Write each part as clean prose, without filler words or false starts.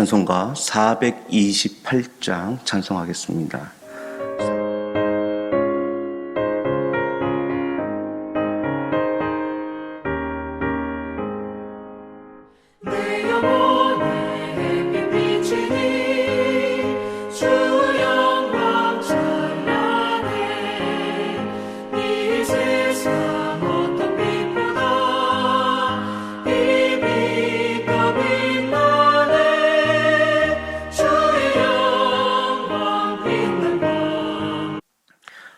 찬송가 428장 찬송하겠습니다.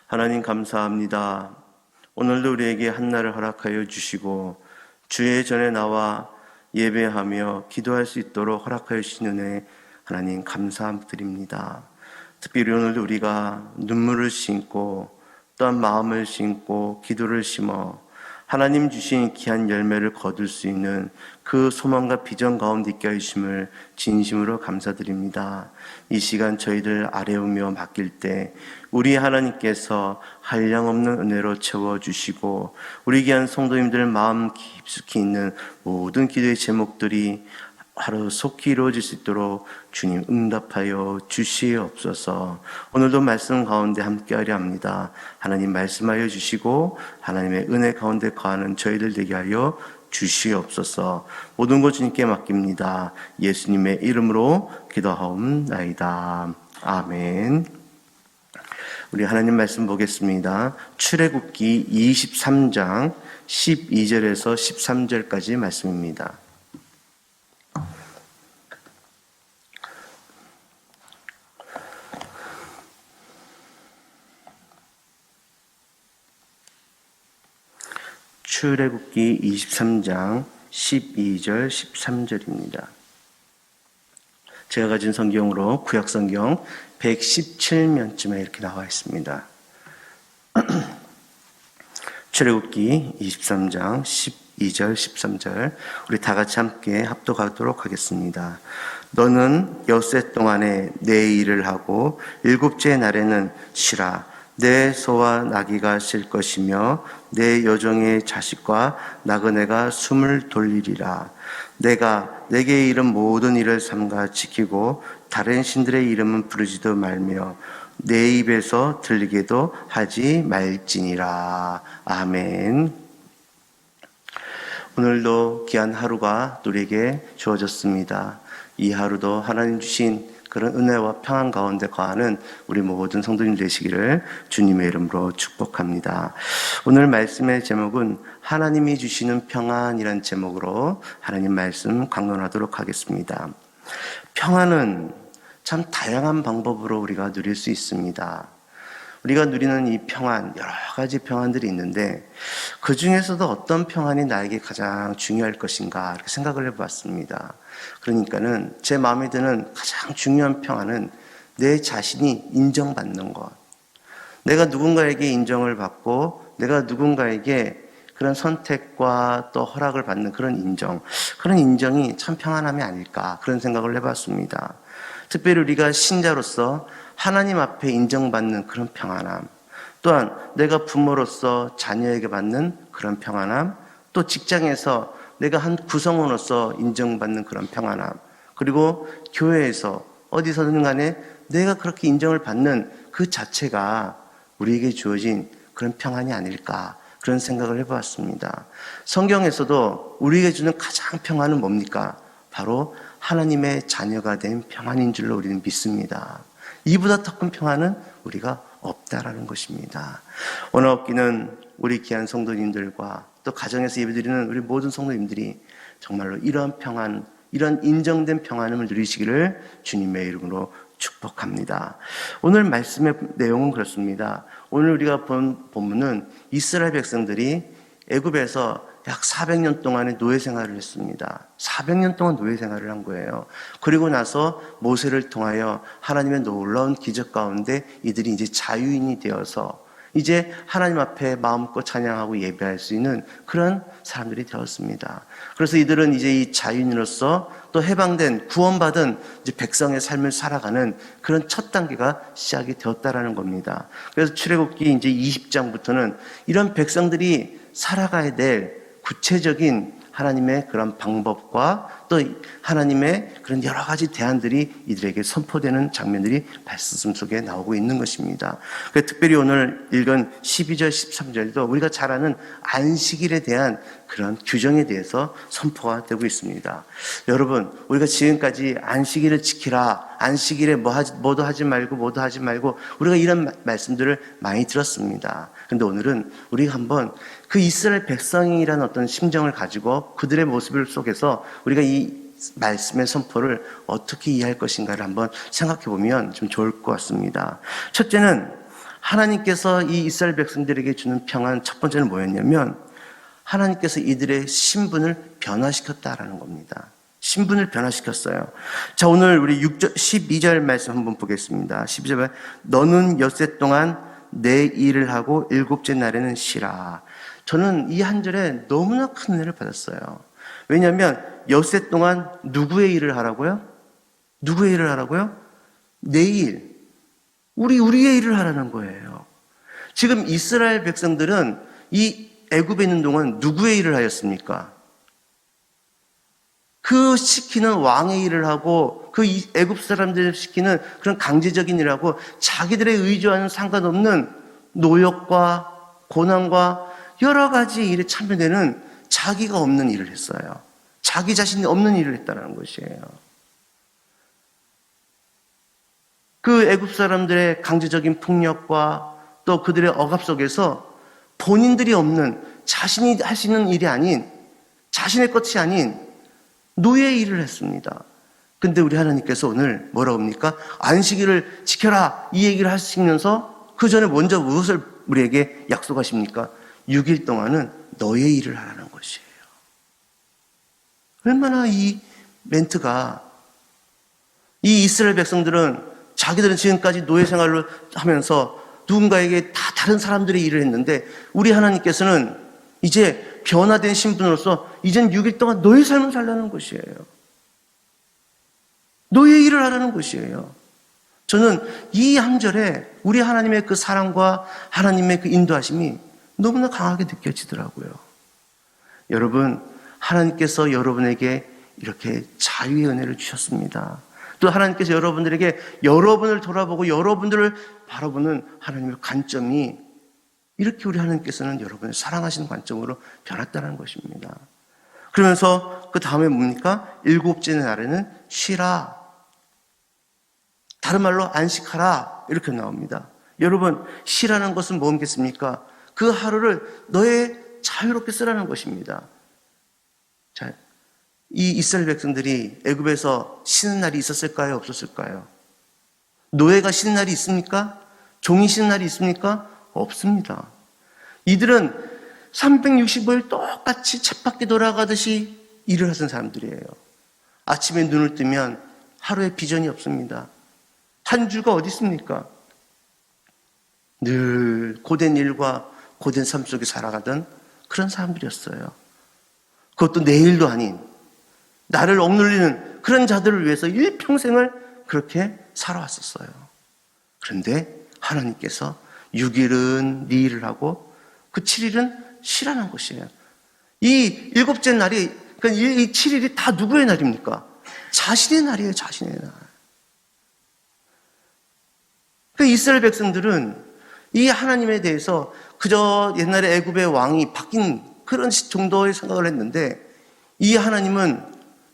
하나님 감사합니다. 오늘도 우리에게 한날을 허락하여 주시고 주의 전에 나와 예배하며 기도할 수 있도록 허락하여 주신 은혜 하나님 감사드립니다. 특별히 오늘도 우리가 눈물을 심고 또한 마음을 심고 기도를 심어 하나님 주신 귀한 열매를 거둘 수 있는 그 소망과 비전 가운데 있게 하심을 진심으로 감사드립니다. 이 시간 저희들 아뢰우며 맡길 때 우리 하나님께서 한량없는 은혜로 채워주시고 우리 귀한 성도님들 마음 깊숙이 있는 모든 기도의 제목들이 하루 속히 이루어질 수 있도록 주님 응답하여 주시옵소서. 오늘도 말씀 가운데 함께하려 합니다. 하나님 말씀하여 주시고 하나님의 은혜 가운데 거하는 저희들 되게 하여 주시옵소서. 모든 것 주님께 맡깁니다. 예수님의 이름으로 기도하옵나이다. 아멘. 우리 하나님 말씀 보겠습니다. 출애굽기 23장 12절에서 13절까지 말씀입니다. 출애굽기 23장 12절 13절입니다. 제가 가진 성경으로 구약성경 117면쯤에 이렇게 나와 있습니다. 출애굽기 23장 12절 13절 우리 다 같이 함께 합독하도록 하겠습니다. 너는 엿새 동안에 내 일을 하고 일곱째 날에는 쉬라. 내 소와 나귀가 쉴 것이며 내 여종의 자식과 나그네가 숨을 돌리리라. 내가 내게 이른 모든 일을 삼가 지키고 다른 신들의 이름은 부르지도 말며 내 입에서 들리게도 하지 말지니라. 아멘. 오늘도 귀한 하루가 우리에게 주어졌습니다. 이 하루도 하나님 주신 그런 은혜와 평안 가운데 거하는 우리 모든 성도님 되시기를 주님의 이름으로 축복합니다. 오늘 말씀의 제목은 하나님이 주시는 평안이라는 제목으로 하나님 말씀 강론하도록 하겠습니다. 평안은 참 다양한 방법으로 우리가 누릴 수 있습니다. 우리가 누리는 이 평안, 여러 가지 평안들이 있는데 그 중에서도 어떤 평안이 나에게 가장 중요할 것인가 이렇게 생각을 해봤습니다. 그러니까는 제 마음에 드는 가장 중요한 평안은 내 자신이 인정받는 것. 내가 누군가에게 인정을 받고 내가 누군가에게 그런 선택과 또 허락을 받는 그런 인정이 참 평안함이 아닐까 그런 생각을 해봤습니다. 특별히 우리가 신자로서 하나님 앞에 인정받는 그런 평안함, 또한 내가 부모로서 자녀에게 받는 그런 평안함, 또 직장에서 내가 한 구성원으로서 인정받는 그런 평안함, 그리고 교회에서 어디서든 간에 내가 그렇게 인정을 받는 그 자체가 우리에게 주어진 그런 평안이 아닐까 그런 생각을 해보았습니다. 성경에서도 우리에게 주는 가장 평안은 뭡니까? 바로 하나님의 자녀가 된 평안인 줄로 우리는 믿습니다. 이보다 더 큰 평안은 우리가 없다라는 것입니다. 오늘 얻기는 우리 귀한 성도님들과 또 가정에서 예배드리는 우리 모든 성도님들이 정말로 이러한 평안, 이런 인정된 평안을 누리시기를 주님의 이름으로 축복합니다. 오늘 말씀의 내용은 그렇습니다. 오늘 우리가 본 본문은 이스라엘 백성들이 애굽에서 약 400년 동안의 노예 생활을 했습니다. 400년 동안 노예 생활을 한 거예요. 그리고 나서 모세를 통하여 하나님의 놀라운 기적 가운데 이들이 이제 자유인이 되어서 이제 하나님 앞에 마음껏 찬양하고 예배할 수 있는 그런 사람들이 되었습니다. 그래서 이들은 이제 이 자유인으로서 또 해방된 구원받은 이제 백성의 삶을 살아가는 그런 첫 단계가 시작이 되었다라는 겁니다. 그래서 출애굽기 이제 20장부터는 이런 백성들이 살아가야 될 구체적인 하나님의 그런 방법과 또 하나님의 그런 여러 가지 대안들이 이들에게 선포되는 장면들이 말씀 속에 나오고 있는 것입니다. 특별히 오늘 읽은 12절, 13절도 우리가 잘 아는 안식일에 대한 그런 규정에 대해서 선포가 되고 있습니다. 여러분, 우리가 지금까지 안식일을 지키라, 안식일에 뭐도 하지 말고 우리가 이런 말씀들을 많이 들었습니다. 그런데 오늘은 우리가 한번 그 이스라엘 백성이라는 어떤 심정을 가지고 그들의 모습을 속에서 우리가 이 말씀의 선포를 어떻게 이해할 것인가를 한번 생각해 보면 좀 좋을 것 같습니다. 첫째는 하나님께서 이 이스라엘 백성들에게 주는 평안, 첫 번째는 뭐였냐면 하나님께서 이들의 신분을 변화시켰다라는 겁니다. 신분을 변화시켰어요. 자, 오늘 우리 12절 말씀 한번 보겠습니다. 12절, 너는 엿새 동안 내 일을 하고 일곱째 날에는 쉬라. 저는 이 한 절에 너무나 큰 은혜를 받았어요. 왜냐하면 엿새 동안 누구의 일을 하라고요? 누구의 일을 하라고요? 내 일. 우리의 일을 하라는 거예요. 지금 이스라엘 백성들은 이 애굽에 있는 동안 누구의 일을 하였습니까? 그 시키는 왕의 일을 하고 그 애굽 사람들이 시키는 그런 강제적인 일을 하고 자기들의 의지와는 상관없는 노역과 고난과 여러 가지 일에 참여되는 자기가 없는 일을 했어요. 자기 자신이 없는 일을 했다는 것이에요. 그 애굽 사람들의 강제적인 폭력과 또 그들의 억압 속에서 본인들이 없는 자신이 할 수 있는 일이 아닌 자신의 것이 아닌 노예의 일을 했습니다. 근데 우리 하나님께서 오늘 뭐라고 합니까? 안식일을 지켜라 이 얘기를 하시면서 그 전에 먼저 무엇을 우리에게 약속하십니까? 6일 동안은 너의 일을 하라는 것이에요. 얼마나 이 멘트가 이 이스라엘 백성들은 자기들은 지금까지 노예 생활을 하면서 누군가에게 다 다른 사람들의 일을 했는데 우리 하나님께서는 이제 변화된 신분으로서 이젠 6일 동안 너의 삶을 살라는 것이에요. 너의 일을 하라는 것이에요. 저는 이 한 절에 우리 하나님의 그 사랑과 하나님의 그 인도하심이 너무나 강하게 느껴지더라고요. 여러분, 하나님께서 여러분에게 이렇게 자유의 은혜를 주셨습니다. 또 하나님께서 여러분들에게 여러분을 돌아보고 여러분들을 바라보는 하나님의 관점이 이렇게 우리 하나님께서는 여러분을 사랑하시는 관점으로 변했다는 것입니다. 그러면서 그 다음에 뭡니까? 일곱째 날에는 쉬라. 다른 말로 안식하라. 이렇게 나옵니다. 여러분, 쉬라는 것은 뭐겠습니까? 그 하루를 너의 자유롭게 쓰라는 것입니다. 자, 이 이스라엘 백성들이 애굽에서 쉬는 날이 있었을까요? 없었을까요? 노예가 쉬는 날이 있습니까? 종이 쉬는 날이 있습니까? 없습니다. 이들은 365일 똑같이 쳇바퀴 돌아가듯이 일을 하던 사람들이에요. 아침에 눈을 뜨면 하루에 비전이 없습니다. 한 주가 어디 있습니까? 늘 고된 일과 고된 삶 속에 살아가던 그런 사람들이었어요. 그것도 내일도 아닌 나를 억눌리는 그런 자들을 위해서 일평생을 그렇게 살아왔었어요. 그런데 하나님께서 6일은 네 일을 하고 그 7일은 쉬라는 것이에요. 이 일곱째 날이, 그러니까 이 7일이 다 누구의 날입니까? 자신의 날이에요, 자신의 날. 그 이스라엘 백성들은 이 하나님에 대해서 그저 옛날에 애굽의 왕이 바뀐 그런 정도의 생각을 했는데 이 하나님은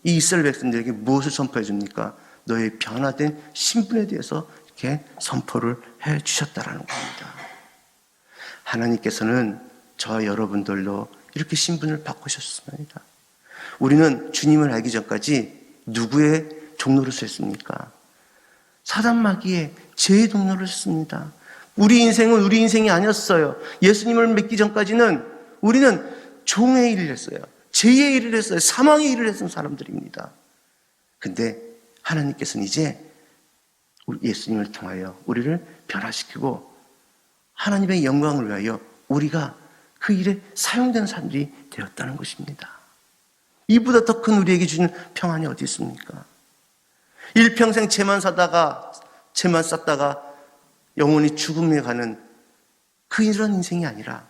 이 이스라엘 백성들에게 무엇을 선포해 줍니까? 너의 변화된 신분에 대해서 이렇게 선포를 해 주셨다라는 겁니다. 하나님께서는 저와 여러분들로 이렇게 신분을 바꾸셨습니다. 우리는 주님을 알기 전까지 누구의 종노릇을 했습니까? 사단 마귀의 죄의 종노릇을 했습니다. 우리 인생은 우리 인생이 아니었어요. 예수님을 믿기 전까지는 우리는 종의 일을 했어요. 죄의 일을 했어요. 사망의 일을 했던 사람들입니다. 근데 하나님께서는 이제 예수님을 통하여 우리를 변화시키고 하나님의 영광을 위하여 우리가 그 일에 사용되는 사람들이 되었다는 것입니다. 이보다 더 큰 우리에게 주는 평안이 어디 있습니까? 일평생 죄만 쌓다가 영원히 죽음에 가는 이런 인생이 아니라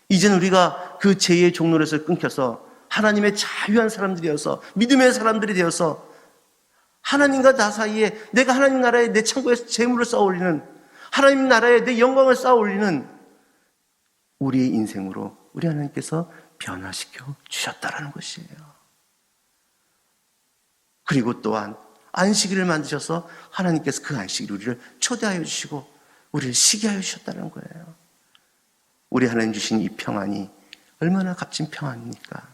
이제는 우리가 그 죄의 종노릇을 끊겨서 하나님의 자유한 사람들이어서 믿음의 사람들이 되어서 하나님과 나 사이에 내가 하나님 나라에 내 창고에서 재물을 쌓아 올리는, 하나님 나라에 내 영광을 쌓아 올리는 우리의 인생으로 우리 하나님께서 변화시켜 주셨다라는 것이에요. 그리고 또한 안식일을 만드셔서 하나님께서 그 안식일 우리를 초대하여 주시고 우리를 쉬게 하여 주셨다는 거예요. 우리 하나님 주신 이 평안이 얼마나 값진 평안입니까?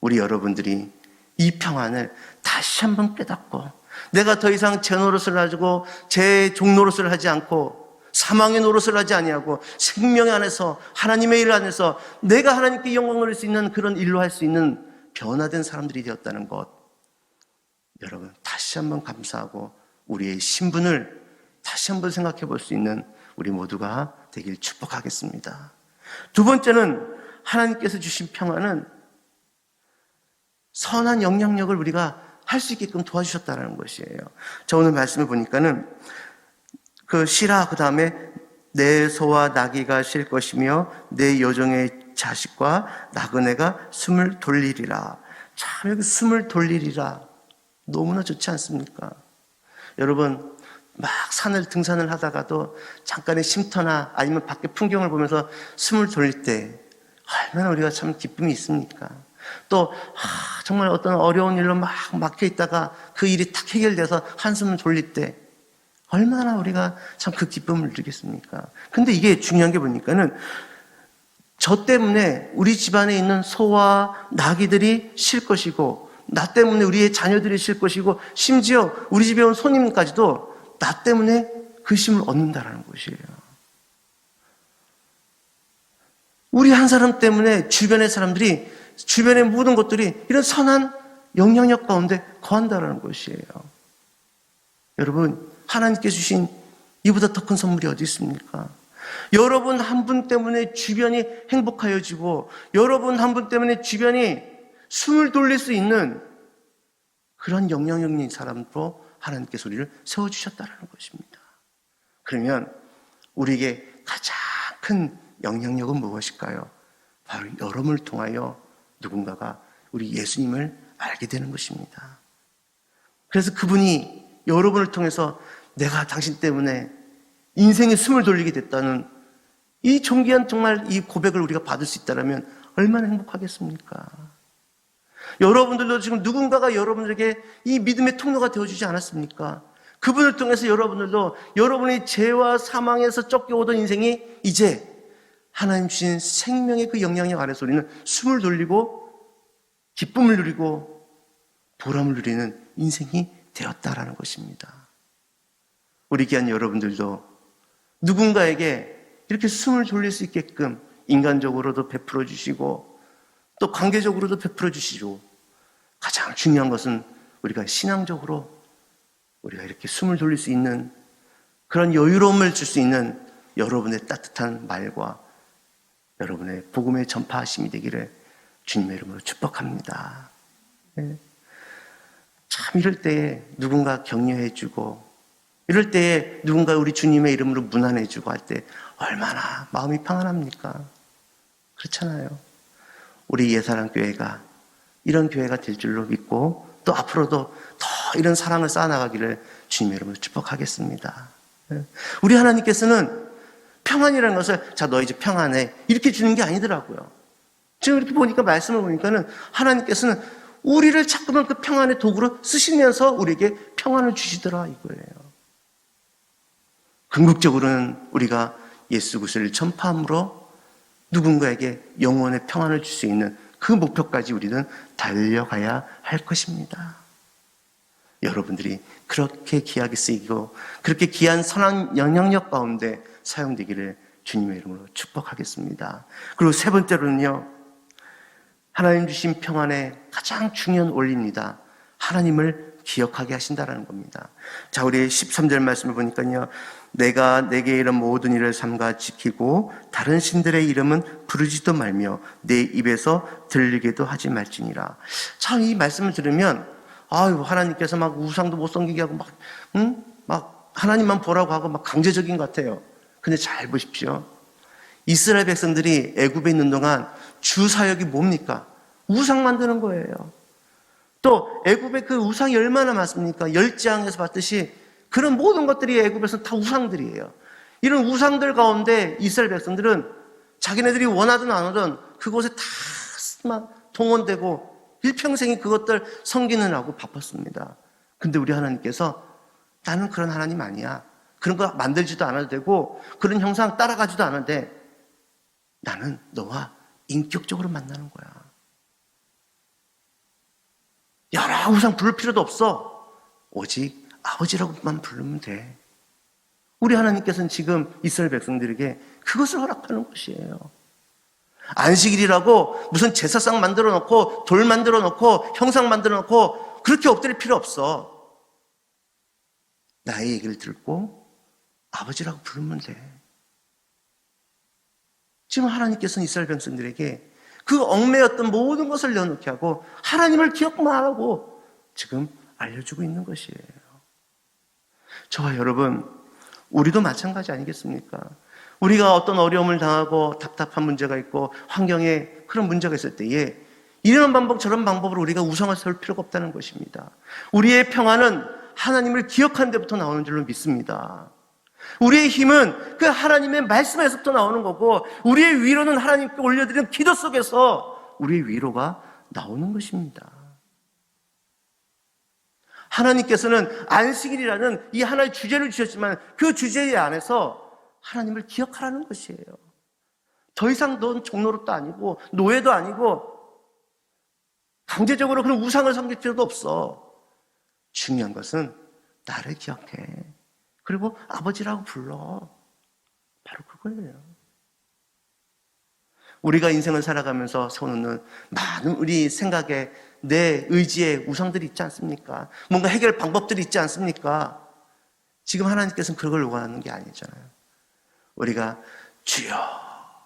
우리 여러분들이 이 평안을 다시 한번 깨닫고 내가 더 이상 제 노릇을 가지고 제 종노릇을 하지 않고 사망의 노릇을 하지 아니하고 생명의 안에서 하나님의 일 안에서 내가 하나님께 영광을 할 수 있는 그런 일로 할 수 있는 변화된 사람들이 되었다는 것, 여러분 다시 한번 감사하고 우리의 신분을 다시 한번 생각해 볼 수 있는 우리 모두가 되길 축복하겠습니다. 두 번째는 하나님께서 주신 평안은 선한 영향력을 우리가 할 수 있게끔 도와주셨다는 것이에요. 저 오늘 말씀을 보니까는 그 시라 그 다음에 내 소와 나귀가 쉴 것이며 내 여종의 자식과 나그네가 숨을 돌리리라. 참 여기 숨을 돌리리라 너무나 좋지 않습니까? 여러분 막 산을 등산을 하다가도 잠깐의 쉼터나 아니면 밖에 풍경을 보면서 숨을 돌릴 때 얼마나 우리가 참 기쁨이 있습니까? 또 정말 어떤 어려운 일로 막 막혀 있다가 그 일이 딱 해결돼서 한숨을 돌릴 때 얼마나 우리가 참 그 기쁨을 누리겠습니까? 근데 이게 중요한 게 보니까는 저 때문에 우리 집안에 있는 소와 나귀들이 쉴 것이고 나 때문에 우리의 자녀들이 쉴 것이고 심지어 우리 집에 온 손님까지도 나 때문에 그 쉼을 얻는다라는 것이에요. 우리 한 사람 때문에 주변의 사람들이, 주변의 모든 것들이 이런 선한 영향력 가운데 거한다라는 것이에요. 여러분, 하나님께 주신 이보다 더 큰 선물이 어디 있습니까? 여러분 한 분 때문에 주변이 행복하여지고 여러분 한 분 때문에 주변이 숨을 돌릴 수 있는 그런 영향력 있는 사람으로 하나님께서 우리를 세워주셨다는 것입니다. 그러면 우리에게 가장 큰 영향력은 무엇일까요? 바로 여러분을 통하여 누군가가 우리 예수님을 알게 되는 것입니다. 그래서 그분이 여러분을 통해서 내가 당신 때문에 인생의 숨을 돌리게 됐다는 이 존귀한 정말 이 고백을 우리가 받을 수 있다면 얼마나 행복하겠습니까? 여러분들도 지금 누군가가 여러분들에게 이 믿음의 통로가 되어주지 않았습니까? 그분을 통해서 여러분들도 여러분의 죄와 사망에서 쫓겨오던 인생이 이제 하나님 주신 생명의 그 영향력 아래서 우리는 숨을 돌리고 기쁨을 누리고 보람을 누리는 인생이 되었다라는 것입니다. 우리 귀한 여러분들도 누군가에게 이렇게 숨을 돌릴 수 있게끔 인간적으로도 베풀어 주시고 또 관계적으로도 베풀어 주시고 가장 중요한 것은 우리가 신앙적으로 우리가 이렇게 숨을 돌릴 수 있는 그런 여유로움을 줄 수 있는 여러분의 따뜻한 말과 여러분의 복음의 전파하심이 되기를 주님의 이름으로 축복합니다. 네. 참 이럴 때에 누군가 격려해 주고 이럴 때에 누군가 우리 주님의 이름으로 문안해 주고 할 때 얼마나 마음이 평안합니까? 그렇잖아요. 우리 예사랑교회가 이런 교회가 될 줄로 믿고 또 앞으로도 더 이런 사랑을 쌓아나가기를 주님의 이름으로 축복하겠습니다. 우리 하나님께서는 평안이라는 것을 자 너 이제 평안해 이렇게 주는 게 아니더라고요. 지금 이렇게 보니까 말씀을 보니까는 하나님께서는 우리를 자꾸만 그 평안의 도구로 쓰시면서 우리에게 평안을 주시더라 이거예요. 궁극적으로는 우리가 예수 그리스도를 전파함으로 누군가에게 영원의 평안을 줄 수 있는 그 목표까지 우리는 달려가야 할 것입니다. 여러분들이 그렇게 귀하게 쓰이고 그렇게 귀한 선한 영향력 가운데 사용되기를 주님의 이름으로 축복하겠습니다. 그리고 세 번째로는요, 하나님 주신 평안의 가장 중요한 원리입니다. 하나님을 기억하게 하신다라는 겁니다. 자, 우리 13절 말씀을 보니까요, 내가 내게 이런 모든 일을 삼가 지키고 다른 신들의 이름은 부르지도 말며 내 입에서 들리게도 하지 말지니라. 참 이 말씀을 들으면 아유 하나님께서 막 우상도 못 섬기게 하고 막 하나님만 보라고 하고 막 강제적인 것 같아요. 근데 잘 보십시오. 이스라엘 백성들이 애굽에 있는 동안 주 사역이 뭡니까? 우상 만드는 거예요. 또 애굽의 그 우상이 얼마나 많습니까? 열지장에서 봤듯이 그런 모든 것들이 애굽에서는 다 우상들이에요. 이런 우상들 가운데 이스라엘 백성들은 자기네들이 원하든 안 하든 그곳에 다 동원되고 일평생이 그것들 섬기느라고 바빴습니다. 근데 우리 하나님께서 나는 그런 하나님 아니야. 그런 거 만들지도 않아도 되고 그런 형상 따라가지도 않아도 돼. 나는 너와 인격적으로 만나는 거야. 여러 우상 부를 필요도 없어. 오직 아버지라고만 부르면 돼. 우리 하나님께서는 지금 이스라엘 백성들에게 그것을 허락하는 것이에요. 안식일이라고 무슨 제사상 만들어 놓고 돌 만들어 놓고 형상 만들어 놓고 그렇게 엎드릴 필요 없어. 나의 얘기를 듣고 아버지라고 부르면 돼. 지금 하나님께서는 이스라엘 백성들에게 그 얽매였던 모든 것을 내어놓게 하고 하나님을 기억만 하라고 지금 알려주고 있는 것이에요. 저와 여러분, 우리도 마찬가지 아니겠습니까? 우리가 어떤 어려움을 당하고 답답한 문제가 있고 환경에 그런 문제가 있을 때에 이런 방법 저런 방법으로 우리가 우상을 세울 필요가 없다는 것입니다. 우리의 평안은 하나님을 기억하는 데부터 나오는 줄로 믿습니다. 우리의 힘은 그 하나님의 말씀에서부터 나오는 거고 우리의 위로는 하나님께 올려드리는 기도 속에서 우리의 위로가 나오는 것입니다. 하나님께서는 안식일이라는 이 하나의 주제를 주셨지만 그 주제 안에서 하나님을 기억하라는 것이에요. 더 이상 넌 종노릇도 아니고 노예도 아니고 강제적으로 그런 우상을 섬길 필요도 없어. 중요한 것은 나를 기억해. 그리고 아버지라고 불러. 바로 그거예요. 우리가 인생을 살아가면서 세워놓는 많은 우리 생각에 내 의지에 우상들이 있지 않습니까? 뭔가 해결 방법들이 있지 않습니까? 지금 하나님께서는 그걸 원하는 게 아니잖아요. 우리가 주여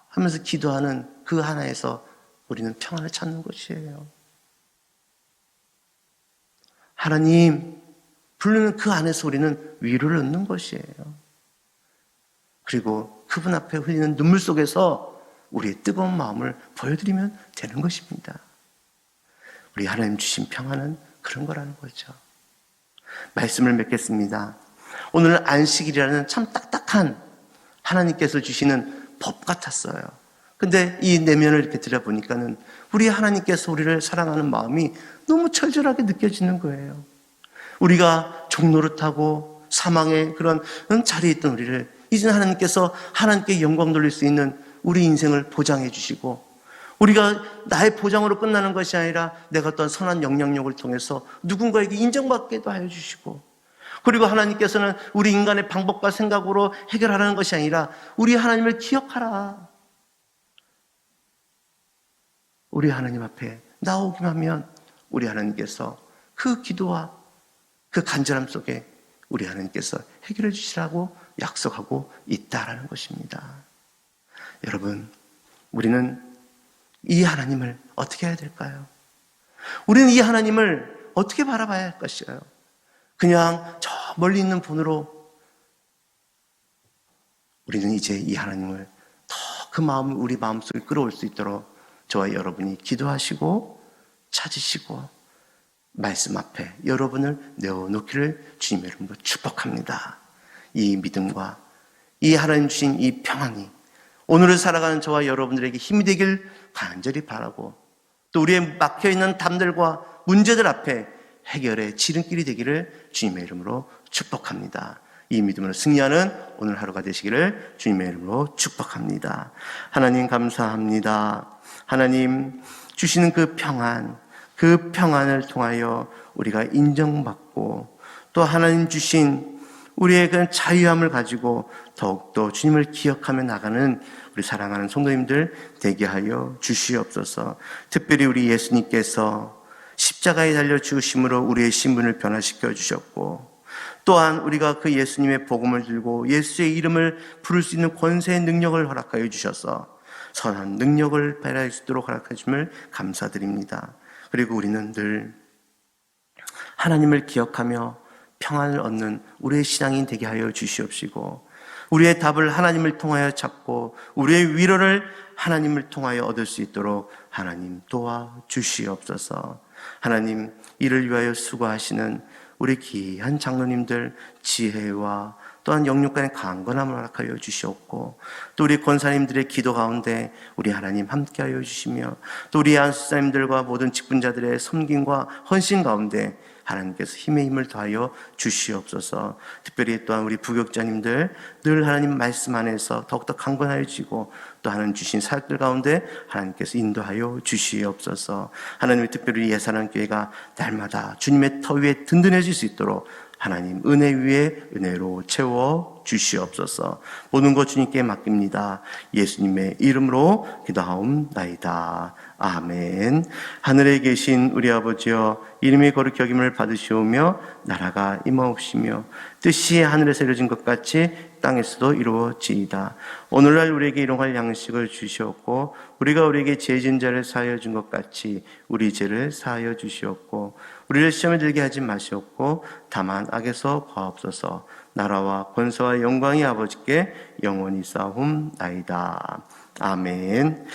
하면서 기도하는 그 하나에서 우리는 평안을 찾는 것이에요. 하나님 부르는 그 안에서 우리는 위로를 얻는 것이에요. 그리고 그분 앞에 흘리는 눈물 속에서 우리의 뜨거운 마음을 보여드리면 되는 것입니다. 우리 하나님 주신 평안은 그런 거라는 거죠. 말씀을 맺겠습니다. 오늘 안식일이라는 참 딱딱한 하나님께서 주시는 법 같았어요. 근데 이 내면을 이렇게 들여보니까는 우리 하나님께서 우리를 사랑하는 마음이 너무 철저하게 느껴지는 거예요. 우리가 종노릇하고 사망의 그런 자리에 있던 우리를 이제 하나님께서 하나님께 영광 돌릴 수 있는 우리 인생을 보장해 주시고 우리가 나의 보장으로 끝나는 것이 아니라 내가 어떤 선한 영향력을 통해서 누군가에게 인정받게도 하여 주시고 그리고 하나님께서는 우리 인간의 방법과 생각으로 해결하라는 것이 아니라 우리 하나님을 기억하라. 우리 하나님 앞에 나오기만 하면 우리 하나님께서 그 기도와 그 간절함 속에 우리 하나님께서 해결해 주시라고 약속하고 있다라는 것입니다. 여러분, 우리는 이 하나님을 어떻게 해야 될까요? 우리는 이 하나님을 어떻게 바라봐야 할 것이에요? 그냥 저 멀리 있는 분으로 우리는 이제 이 하나님을 더 그 마음을 우리 마음속에 끌어올 수 있도록 저와 여러분이 기도하시고 찾으시고 말씀 앞에 여러분을 내어놓기를 주님의 이름으로 축복합니다. 이 믿음과 이 하나님 주신 이 평안이 오늘을 살아가는 저와 여러분들에게 힘이 되길 간절히 바라고 또 우리의 막혀있는 담들과 문제들 앞에 해결의 지름길이 되기를 주님의 이름으로 축복합니다. 이 믿음으로 승리하는 오늘 하루가 되시기를 주님의 이름으로 축복합니다. 하나님 감사합니다. 하나님 주시는 그 평안을 통하여 우리가 인정받고 또 하나님 주신 우리의 그 자유함을 가지고 더욱더 주님을 기억하며 나가는 우리 사랑하는 성도님들 되게 하여 주시옵소서. 특별히 우리 예수님께서 십자가에 달려 죽으심으로 우리의 신분을 변화시켜 주셨고 또한 우리가 그 예수님의 복음을 들고 예수의 이름을 부를 수 있는 권세의 능력을 허락하여 주셔서 선한 능력을 발휘할 수 있도록 허락해 주심을 감사드립니다. 그리고 우리는 늘 하나님을 기억하며 평안을 얻는 우리의 신앙인 되게 하여 주시옵시고 우리의 답을 하나님을 통하여 찾고 우리의 위로를 하나님을 통하여 얻을 수 있도록 하나님 도와주시옵소서. 하나님, 이를 위하여 수고하시는 우리 귀한 장로님들 지혜와 또한 영육간의 강건함을 허락하여 주시옵고, 또 우리 권사님들의 기도 가운데 우리 하나님 함께하여 주시며, 또 우리 안수사님들과 모든 직분자들의 섬김과 헌신 가운데 하나님께서 힘의 힘을 더하여 주시옵소서. 특별히 또한 우리 부교육자님들 늘 하나님 말씀 안에서 더욱더 강건하여 지고, 또 하나님 주신 사역들 가운데 하나님께서 인도하여 주시옵소서. 하나님의 특별히 예산한 교회가 날마다 주님의 터 위에 든든해질 수 있도록 하나님 은혜 위에 은혜로 채워 주시옵소서. 모든 것 주님께 맡깁니다. 예수님의 이름으로 기도하옵나이다. 아멘. 하늘에 계신 우리 아버지여, 이름이 거룩히 여김을 받으시오며 나라가 임하옵시며 뜻이 하늘에서 이루어진 것 같이 땅에서도 이루어지이다. 오늘날 우리에게 일용할 양식을 주시옵고, 우리가 우리에게 죄 지은 자를 사하여 준 것 같이 우리 죄를 사하여 주시옵고, 우리를 시험에 들게 하지 마시옵고 다만 악에서 구하옵소서. 나라와 권세와 영광이 아버지께 영원히 싸움나이다. 아멘.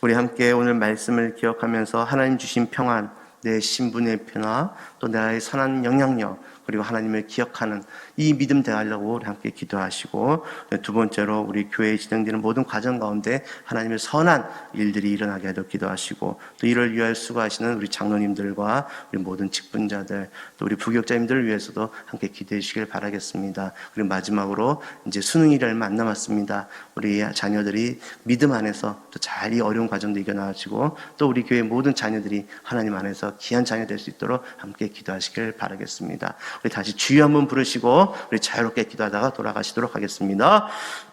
우리 함께 오늘 말씀을 기억하면서 하나님 주신 평안, 내 신분의 변화, 또 나의 선한 영향력, 그리고 하나님을 기억하는 이 믿음 대하려고 우리 함께 기도하시고, 두 번째로 우리 교회에 진행되는 모든 과정 가운데 하나님의 선한 일들이 일어나게 하도록 기도하시고, 또 이를 위하여 수고하시는 우리 장로님들과 우리 모든 직분자들, 또 우리 부교육자님들을 위해서도 함께 기도해 주시길 바라겠습니다. 그리고 마지막으로 이제 수능일이 얼마 안 남았습니다. 우리 자녀들이 믿음 안에서 또 잘 이 어려운 과정도 이겨나가시고, 또 우리 교회 모든 자녀들이 하나님 안에서 귀한 자녀 될 수 있도록 함께 기도하시길 바라겠습니다. 우리 다시 주여 한번 부르시고 우리 자유롭게 기도하다가 돌아가시도록 하겠습니다.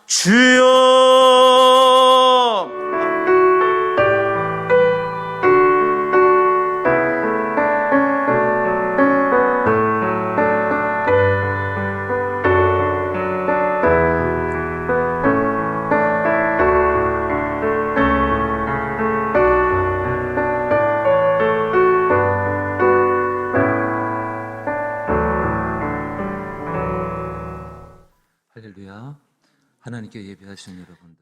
주여! 할렐루야. 하나님께 예배하시는 여러분들